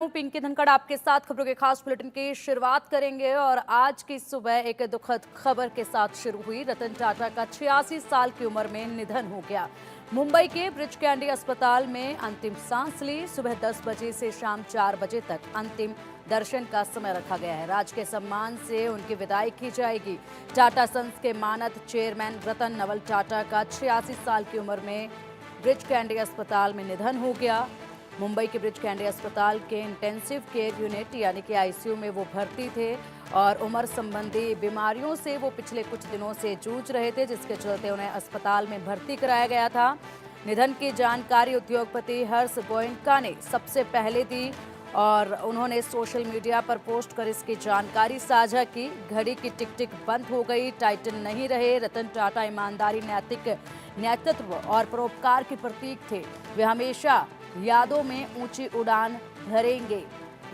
पिंकी धनखड़ आपके साथ खबरों के खास बुलेटिन की शुरुआत करेंगे और आज की सुबह एक दुखद खबर के साथ शुरू हुई। रतन टाटा का 86 साल की उम्र में निधन हो गया। मुंबई के ब्रिच कैंडी अस्पताल में अंतिम सांस ली। सुबह 10 बजे से शाम 4 बजे तक अंतिम दर्शन का समय रखा गया है। राजकीय सम्मान से उनकी विदाई की जाएगी। टाटा सन्स के मानद चेयरमैन रतन नवल टाटा का 86 साल की उम्र में ब्रिच कैंडी अस्पताल में निधन हो गया। मुंबई के ब्रिच कैंडी अस्पताल के इंटेंसिव केयर यूनिट यानी कि आईसीयू में वो भर्ती थे और उम्र संबंधी बीमारियों से वो पिछले कुछ दिनों से जूझ रहे थे, जिसके चलते उन्हें अस्पताल में भर्ती कराया गया था। निधन की जानकारी उद्योगपति हर्ष गोयनका ने सबसे पहले दी और उन्होंने सोशल मीडिया पर पोस्ट कर इसकी जानकारी साझा की। घड़ी की टिक टिक बंद हो गई, टाइटन नहीं रहे। रतन टाटा ईमानदारी, नैतिक नेतृत्व और परोपकार के प्रतीक थे। वे हमेशा यादों में ऊंची उड़ान भरेंगे।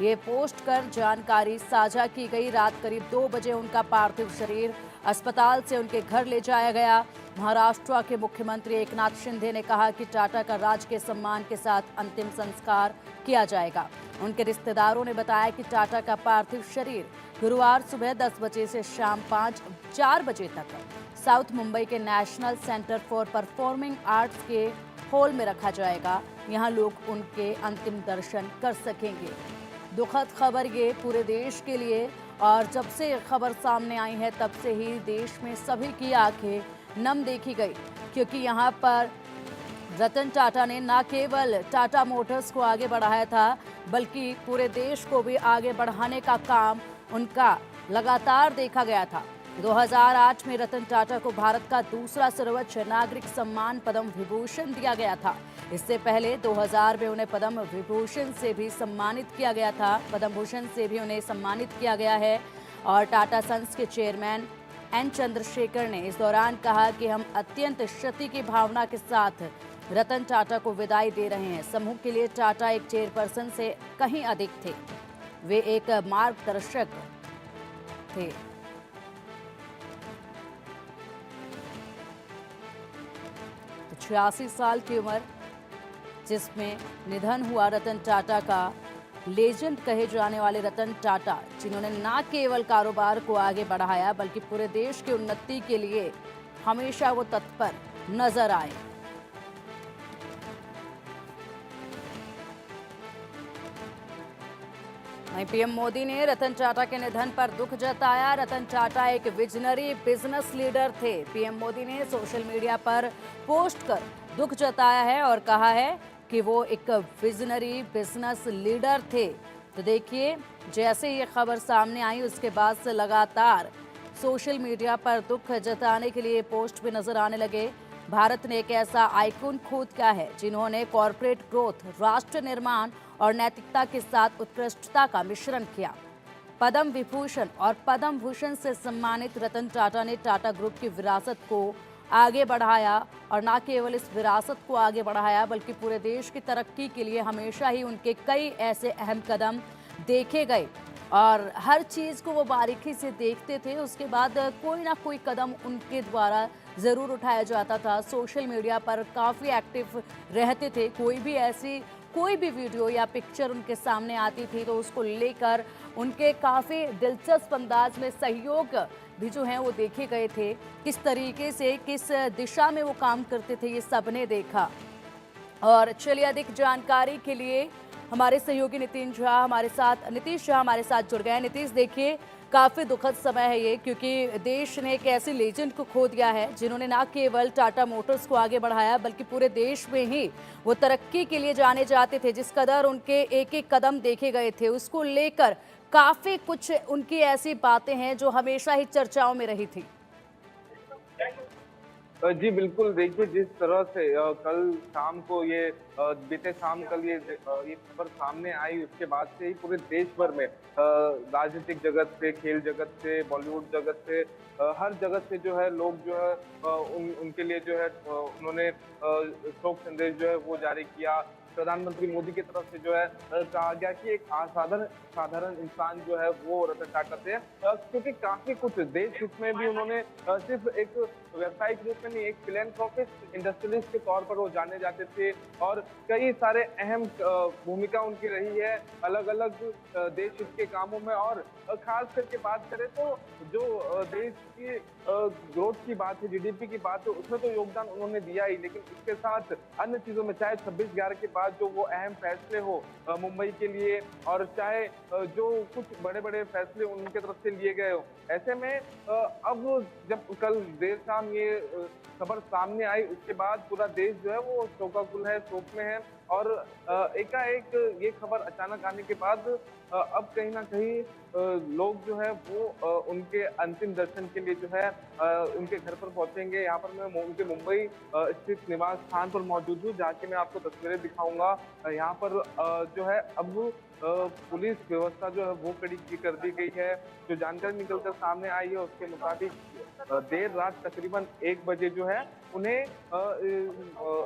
ये पोस्ट कर जानकारी साझा की गई। रात करीब 2 बजे उनका पार्थिव शरीर अस्पताल से उनके घर ले जाया गया। महाराष्ट्र के मुख्यमंत्री एकनाथ शिंदे ने कहा कि टाटा का राजकीय सम्मान के साथ अंतिम संस्कार किया जाएगा। उनके रिश्तेदारों ने बताया कि टाटा का पार्थिव शरीर गुरुवार सुबह 10 बजे से शाम 4 बजे तक साउथ मुंबई के national centre for performing arts के हॉल में रखा जाएगा। यहाँ लोग उनके अंतिम दर्शन कर सकेंगे। दुखद खबर ये पूरे देश के लिए, और जब से खबर सामने आई है तब से ही देश में सभी की आंखें नम देखी गई, क्योंकि यहाँ पर रतन टाटा ने न केवल टाटा मोटर्स को आगे बढ़ाया था बल्कि पूरे देश को भी आगे बढ़ाने का काम उनका लगातार देखा गया था। 2008 में रतन टाटा को भारत का दूसरा सर्वोच्च नागरिक सम्मान पद्म विभूषण दिया गया था। इससे पहले 2000 में उन्हें पद्म विभूषण से भी सम्मानित किया गया था। पद्म भूषण से भी उन्हें सम्मानित किया गया है। और टाटा सन्स के चेयरमैन एन चंद्रशेखर ने इस दौरान कहा कि हम अत्यंत क्षति की भावना के साथ रतन टाटा को विदाई दे रहे हैं। समूह के लिए टाटा एक चेयरपर्सन से कहीं अधिक थे। वे एक मार्गदर्शक थे। तो 86 साल की उम्र जिसमें निधन हुआ रतन टाटा का, लेजेंड कहे जाने वाले रतन टाटा, जिन्होंने न केवल कारोबार को आगे बढ़ाया बल्कि पूरे देश की उन्नति के लिए हमेशा वो तत्पर नजर आए। वहीं पीएम मोदी ने रतन टाटा के निधन पर दुख जताया। रतन टाटा एक विजनरी बिजनेस लीडर थे। पीएम मोदी ने सोशल मीडिया पर पोस्ट कर दुख जताया है और कहा है कि वो एक विजनरी बिजनेस लीडर थे। तो देखिए, जैसे ये खबर सामने आई उसके बाद से लगातार सोशल मीडिया पर दुख जताने के लिए पोस्ट भी नजर आने लगे। भारत ने एक ऐसा आइकॉन खोद किया है जिन्होंने कॉरपोरेट ग्रोथ, राष्ट्र निर्माण और नैतिकता के साथ उत्कृष्टता का मिश्रण किया। पद्म विभूषण और पद्म भूषण से सम्मानित रतन टाटा ने टाटा ग्रुप की विरासत को आगे बढ़ाया और न केवल इस विरासत को आगे बढ़ाया बल्कि पूरे देश की तरक्की के लिए हमेशा ही उनके कई ऐसे अहम कदम देखे गए और हर चीज़ को वो बारीकी से देखते थे। उसके बाद कोई ना कोई कदम उनके द्वारा ज़रूर उठाया जाता था। सोशल मीडिया पर काफ़ी एक्टिव रहते थे। कोई भी वीडियो या पिक्चर उनके सामने आती थी तो उसको लेकर उनके काफ़ी दिलचस्प अंदाज में सहयोग भी जो हैं वो देखे गए थे। किस तरीके से, किस दिशा में वो काम करते थे, ये सबने देखा। और चलिए, अधिक जानकारी के लिए हमारे सहयोगी नीतीश झा हमारे साथ जुड़ गए हैं। नीतीश, देखिए, काफ़ी दुखद समय है ये, क्योंकि देश ने एक ऐसे लेजेंड को खो दिया है जिन्होंने ना केवल टाटा मोटर्स को आगे बढ़ाया बल्कि पूरे देश में ही वो तरक्की के लिए जाने जाते थे। जिस कदर उनके एक एक कदम देखे गए थे उसको लेकर काफ़ी कुछ उनकी ऐसी बातें हैं जो हमेशा ही चर्चाओं में रही थी। जी बिल्कुल, देखिए जिस तरह से कल शाम को बीते शाम कल ये खबर सामने आई, उसके बाद से ही पूरे देश भर में राजनीतिक जगत से, खेल जगत से, बॉलीवुड जगत से, हर जगत से जो है लोग जो है उनके लिए जो है उन्होंने शोक संदेश जो है वो जारी किया। प्रधानमंत्री मोदी की तरफ से जो है कहा गया कि एक असाधारण साधारण इंसान जो है वो रतन टाटा थे, क्योंकि काफी कुछ देश हित में भी उन्होंने सिर्फ एक व्यवसायिक रूप में नहीं, एक फिलेंथ्रोपिस्ट इंडस्ट्रियलिस्ट के तौर पर वो जाने जाते थे और कई सारे अहम भूमिका उनकी रही है अलग अलग देश हित के कामों में। और खास करके बात करें तो जो देश की ग्रोथ की बात है, जीडीपी की बात है, उसमें तो योगदान उन्होंने दिया ही, लेकिन इसके साथ अन्य चीजों में चाहे 26/11 के बाद जो वो अहम फैसले हो मुंबई के लिए, और चाहे जो कुछ बड़े बड़े फैसले उनके तरफ से लिए गए हो, ऐसे में अब जब कल देर शाम ये खबर सामने आई, उसके बाद पूरा देश जो है वो शोकाकुल है, शोक में है। और एकाएक ये खबर अचानक आने के बाद अब कहीं ना कहीं लोग जो है वो उनके अंतिम दर्शन के लिए जो है उनके घर पर पहुंचेंगे। यहाँ पर मैं उनके मुंबई स्थित निवास स्थान पर मौजूद हूँ, जहाँ की मैं आपको तस्वीरें दिखाऊंगा। यहाँ पर जो है अब पुलिस व्यवस्था जो है वो कड़ी कर दी गई है। जो जानकारी निकलकर सामने आई है उसके मुताबिक देर रात तकरीबन 1 बजे जो है उन्हें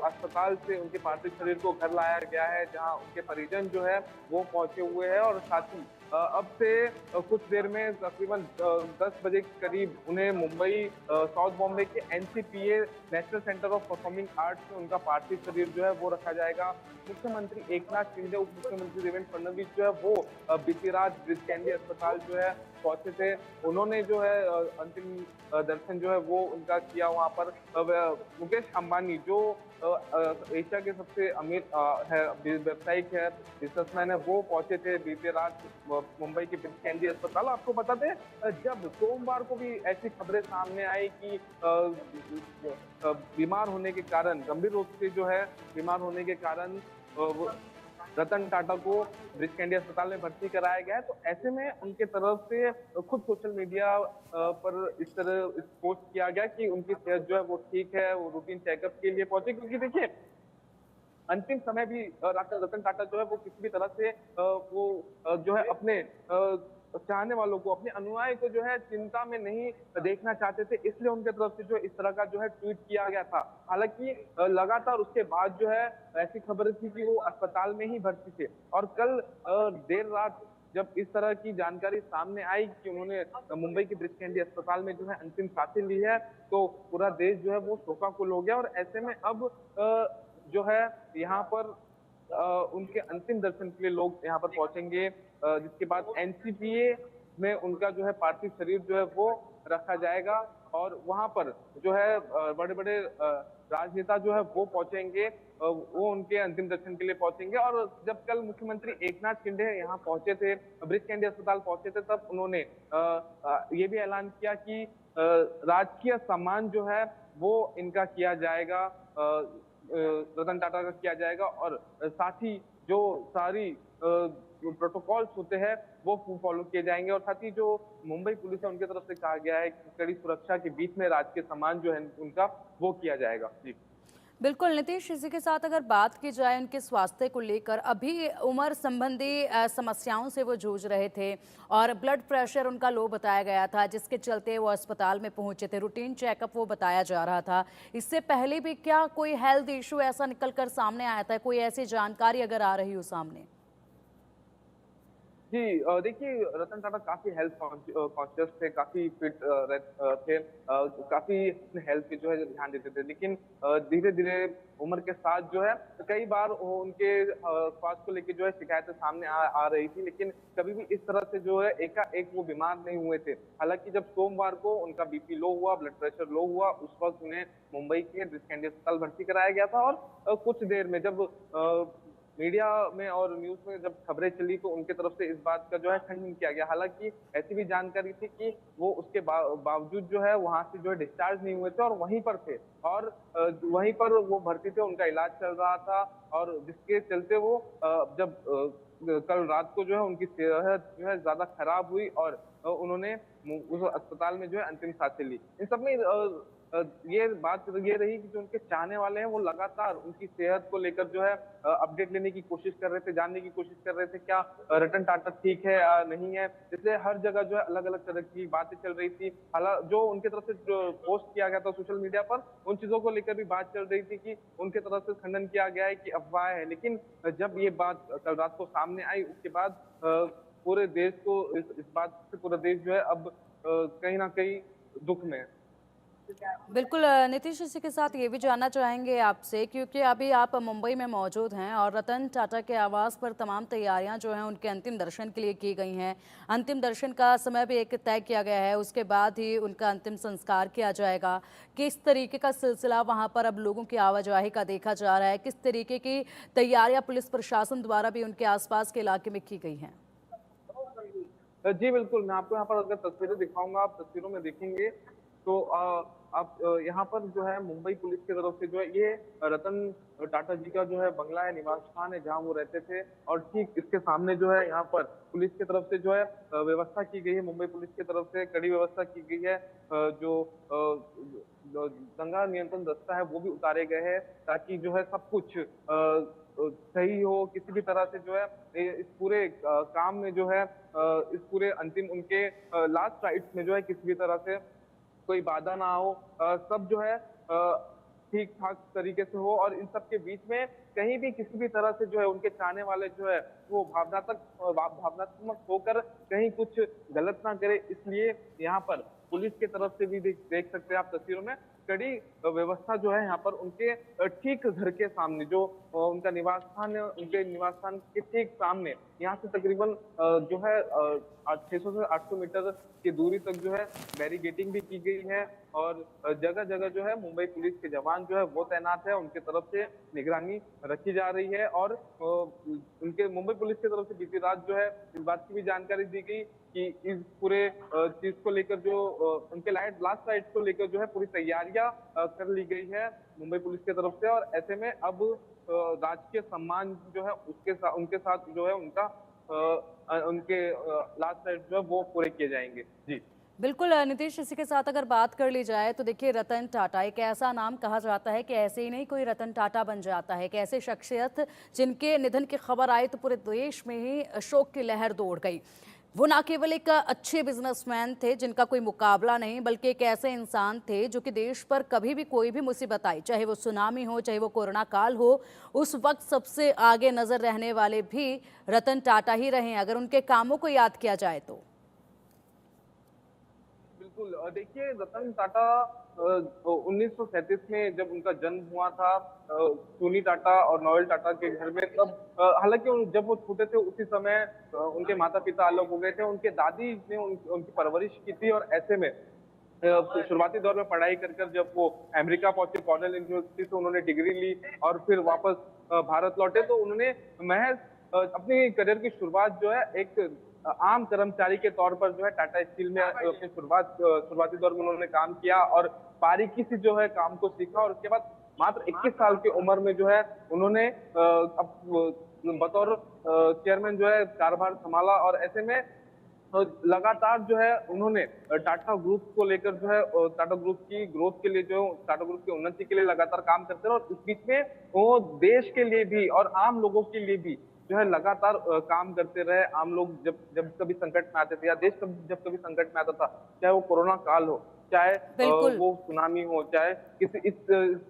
अस्पताल से उनके पार्थिव शरीर को घर लाया गया है, जहां उनके परिजन जो है वो पहुंचे हुए हैं। और साथ ही अब से कुछ देर में तकरीबन 10 बजे के करीब उन्हें मुंबई साउथ बॉम्बे के NCPA national centre of performing arts में उनका पार्थिव शरीर जो है वो रखा जाएगा। मुख्यमंत्री एकनाथ शिंदे, उप मुख्यमंत्री देवेंद्र फडणवीस जो है वो बीती रात ब्रीच कैंडी अस्पताल जो है पहुंचे थे। उन्होंने जो है अंतिम दर्शन जो है वो उनका किया। वहां पर मुकेश अंबानी जो एशिया के सबसे अमीर है, व्यावसायिक है, बिजनेसमैन है, वो पहुंचे थे बीते रात मुंबई के ब्रीच कैंडी अस्पताल। आपको बता दें, जब सोमवार को भी ऐसी खबरें सामने आई कि बीमार होने के कारण, गंभीर रूप से जो है बीमार होने के कारण रतन टाटा को ब्रीच कैंडी अस्पताल में भर्ती कराया गया है, तो ऐसे में उनके तरफ से खुद सोशल मीडिया पर इस तरह पोस्ट किया गया कि उनकी सेहत जो है वो ठीक है, वो रूटीन चेकअप के लिए पहुंचे। क्योंकि देखिए अंतिम समय भी रतन टाटा जो है वो किसी भी तरह से वो जो है अपने चाहने वालों को, अपने अनुयायी को जो है चिंता में नहीं देखना चाहते थे, इसलिए उनके तरफ से जो इस तरह का जो है ट्वीट किया गया था। हालांकि लगातार उसके बाद जो है ऐसी खबर थी कि वो अस्पताल में ही भर्ती थे। और कल देर रात जब इस तरह की जानकारी सामने आई कि उन्होंने मुंबई के ब्रीच कैंडी अस्पताल में जो है अंतिम सांसें ली है, तो पूरा देश जो है वो शोकाकुल हो गया। और ऐसे में अब जो है यहाँ पर उनके अंतिम दर्शन के लिए लोग यहाँ पर पहुंचेंगे, जिसके बाद एनसीपीए में उनका जो है पार्थिव शरीर जो है वो रखा जाएगा। और वहां पर जो है बड़े बड़े राजनेता जो है वो पहुंचेंगे, वो उनके अंतिम दर्शन के लिए पहुंचेंगे। और जब कल मुख्यमंत्री एकनाथ शिंदे यहाँ पहुंचे थे, ब्रीच कैंडी अस्पताल पहुंचे थे, तब उन्होंने ये भी ऐलान किया कि राजकीय सम्मान जो है वो इनका किया जाएगा, रतन टाटा का किया जाएगा। और साथ ही जो सारी प्रोटोकॉल्स होते हैं वो फॉलो किए जाएंगे। और साथ ही जो मुंबई पुलिस है उनकी तरफ से कहा गया है कि कड़ी सुरक्षा के बीच में राजकीय सम्मान जो है उनका वो किया जाएगा। जी बिल्कुल नीतीश, इसी के साथ अगर बात की जाए उनके स्वास्थ्य को लेकर, अभी उम्र संबंधी समस्याओं से वो जूझ रहे थे और ब्लड प्रेशर उनका लो बताया गया था, जिसके चलते वो अस्पताल में पहुंचे थे। रूटीन चेकअप वो बताया जा रहा था। इससे पहले भी क्या कोई हेल्थ इशू ऐसा निकल कर सामने आया था? कोई ऐसी जानकारी अगर आ रही हो सामने? जी देखिए, रतन टाटा काफी हेल्थ कॉन्शियस थे, काफी फिट थे, काफी अपने हेल्थ पे जो है ध्यान देते थे। लेकिन धीरे धीरे उम्र के साथ जो है कई बार उनके स्वास्थ्य को लेकर जो है शिकायतें सामने आ रही थी, लेकिन कभी भी इस तरह से जो है एकाएक वो बीमार नहीं हुए थे। हालांकि जब सोमवार को उनका बीपी लो हुआ, ब्लड प्रेशर लो हुआ, उस वक्त उन्हें मुंबई के ब्रीच कैंडी अस्पताल भर्ती कराया गया था। और कुछ देर में जब मीडिया में और न्यूज में जब खबरें चली तो उनके तरफ से इस बात का जो है खंडन किया गया। हालांकि ऐसी भी जानकारी थी कि वो उसके बावजूद जो है वहां से जो है डिस्चार्ज नहीं हुए थे और वहीं पर थे, और वहीं पर वो भर्ती थे, उनका इलाज चल रहा था। और जिसके चलते वो जब कल रात को जो है उनकी सेहत जो है ज्यादा खराब हुई और उन्होंने उस अस्पताल में जो है अंतिम सांसें ली। इन सब में ये बात ये रही कि जो उनके चाहने वाले हैं वो लगातार उनकी सेहत को लेकर जो है अपडेट लेने की कोशिश कर रहे थे, जानने की कोशिश कर रहे थे क्या रतन टाटा ठीक है नहीं है। इसलिए हर जगह जो है अलग अलग तरह की बातें चल रही थी। हालांकि जो उनकी तरफ से जो पोस्ट किया गया था सोशल मीडिया पर, उन चीजों को लेकर भी बात चल रही थी कि उनके तरफ से खंडन किया गया है कि अफवाह है। लेकिन जब ये बात कल रात को सामने आई, उसके बाद पूरे देश को इस बात से पूरा देश जो है अब कहीं ना कहीं दुख में है। बिल्कुल नीतीश, इसी के साथ ये भी जानना चाहेंगे आपसे, क्योंकि अभी आप मुंबई में मौजूद हैं और रतन टाटा के आवास पर तमाम तैयारियां जो हैं उनके अंतिम दर्शन के लिए की गई हैं। अंतिम दर्शन का समय भी एक तय किया गया है, उसके बाद ही उनका अंतिम संस्कार किया जाएगा। किस तरीके का सिलसिला वहां पर अब लोगों की आवाजाही का देखा जा रहा है, किस तरीके की तैयारियां पुलिस प्रशासन द्वारा भी उनके आसपास के इलाके में की गई हैं? जी बिल्कुल, मैं आपको यहाँ पर अगर तस्वीरें दिखाऊंगा, आप तस्वीरों में देखेंगे तो आप यहाँ पर जो है मुंबई पुलिस की तरफ से जो है ये रतन टाटा जी का जो है बंगला है, निवास स्थान है जहाँ वो रहते थे। और ठीक इसके सामने जो है यहाँ पर पुलिस की तरफ से जो है व्यवस्था की गई है, मुंबई पुलिस की तरफ से कड़ी व्यवस्था की गई है। जो दंगा नियंत्रण दस्ता है वो भी उतारे गए हैं ताकि जो है सब कुछ सही हो। किसी भी तरह से जो है इस पूरे काम में जो है इस पूरे अंतिम उनके लास्ट राइट्स में जो है किसी भी तरह से कोई बाधा ना हो, सब जो है ठीक ठाक तरीके से हो। और इन सब के बीच में कहीं भी किसी भी तरह से जो है उनके चाहने वाले जो है वो भावनात्मक होकर कहीं कुछ गलत ना करे, इसलिए यहाँ पर पुलिस की तरफ से भी देख सकते हैं आप तस्वीरों में कड़ी व्यवस्था जो है यहाँ पर उनके ठीक घर के सामने जो उनका निवास स्थान है, उनके निवास स्थान के ठीक सामने यहाँ से तकरीबन जो है 600 से 800 मीटर की दूरी तक जो है बैरिकेडिंग भी की गई है। और जगह जगह जो है मुंबई पुलिस के जवान जो है वो तैनात है, उनके तरफ से निगरानी रखी जा रही है। और उनके मुंबई पुलिस की तरफ से बीती रात जो है इस बात की भी जानकारी दी गई कि इस पूरे चीज को लेकर जो उनके लास्ट राइट्स को लेकर जो है पूरी तैयारियां कर ली गई है मुंबई पुलिस की तरफ से। और ऐसे में अब राजकीय सम्मान जो है उनके साथ जो है उनके लास्ट राइट्स जो है वो पूरे किए जाएंगे। जी बिल्कुल नीतीश, इसी के साथ अगर बात कर ली जाए तो देखिए, रतन टाटा एक ऐसा नाम कहा जाता है कि ऐसे ही नहीं कोई रतन टाटा बन जाता है, कि ऐसे शख्सियत जिनके निधन की खबर आई तो पूरे देश में ही शोक की लहर दौड़ गई। वो ना केवल एक अच्छे बिजनेसमैन थे जिनका कोई मुकाबला नहीं, बल्कि एक ऐसे इंसान थे जो कि देश पर कभी भी कोई भी मुसीबत आई, चाहे वो सुनामी हो, चाहे वो कोरोना काल हो, उस वक्त सबसे आगे नजर रहने वाले भी रतन टाटा ही रहे अगर उनके कामों को याद किया जाए तो। बिल्कुल, देखिए रतन टाटा 1937 में जब उनका जन्म हुआ था टोनी टाटा और नोएल टाटा के घर में, तब हालांकि जब वो छोटे थे उसी समय उनके माता पिता अलग हो गए थे। उनके दादी ने उनकी परवरिश की थी। और ऐसे में शुरुआती दौर में पढ़ाई कर कर जब वो अमेरिका पहुंचे, कॉर्नेल यूनिवर्सिटी से उन्होंने डिग्री ली और फिर वापस भारत लौटे, तो उन्होंने महज अपनी करियर की शुरुआत जो है एक आम कर्मचारी के तौर पर जो है टाटा स्टील में अपनी शुरुआती दौर में उन्होंने काम किया और बारीकी से जो है काम को सीखा। और उसके बाद मात्र 21 साल की उम्र में जो है उन्होंने बतौर चेयरमैन जो है कार्यभार संभाला। और ऐसे में लगातार जो है उन्होंने टाटा ग्रुप को लेकर जो है टाटा ग्रुप की ग्रोथ के लिए जो टाटा ग्रुप की उन्नति के लिए लगातार काम करते रहे। और इस बीच में वो देश के लिए भी और आम लोगों के लिए भी जो है लगातार काम करते रहे। आम लोग जब जब कभी संकट में आते थे या देश जब कभी संकट में आता था, चाहे वो कोरोना काल हो, चाहे वो सुनामी हो, चाहे इस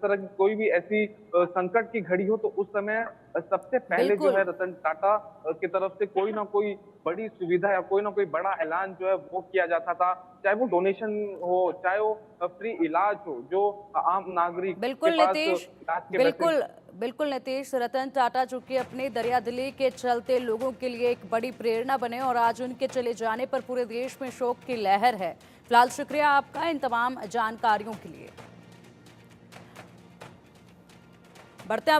तरह की कोई भी ऐसी संकट की घड़ी हो, तो उस समय सबसे पहले जो है रतन टाटा की तरफ से कोई ना कोई बड़ी सुविधा या कोई ना कोई बड़ा ऐलान जो है वो किया जाता था। चाहे वो डोनेशन हो, चाहे वो फ्री इलाज हो जो आम नागरिक के पास इलाज के बिल्कुल नीतीश, रतन टाटा जो कि अपनी दरियादिली के चलते लोगों के लिए एक बड़ी प्रेरणा बने और आज उनके चले जाने पर पूरे देश में शोक की लहर है। फिलहाल शुक्रिया आपका इन तमाम जानकारियों के लिए। बढ़ते हैं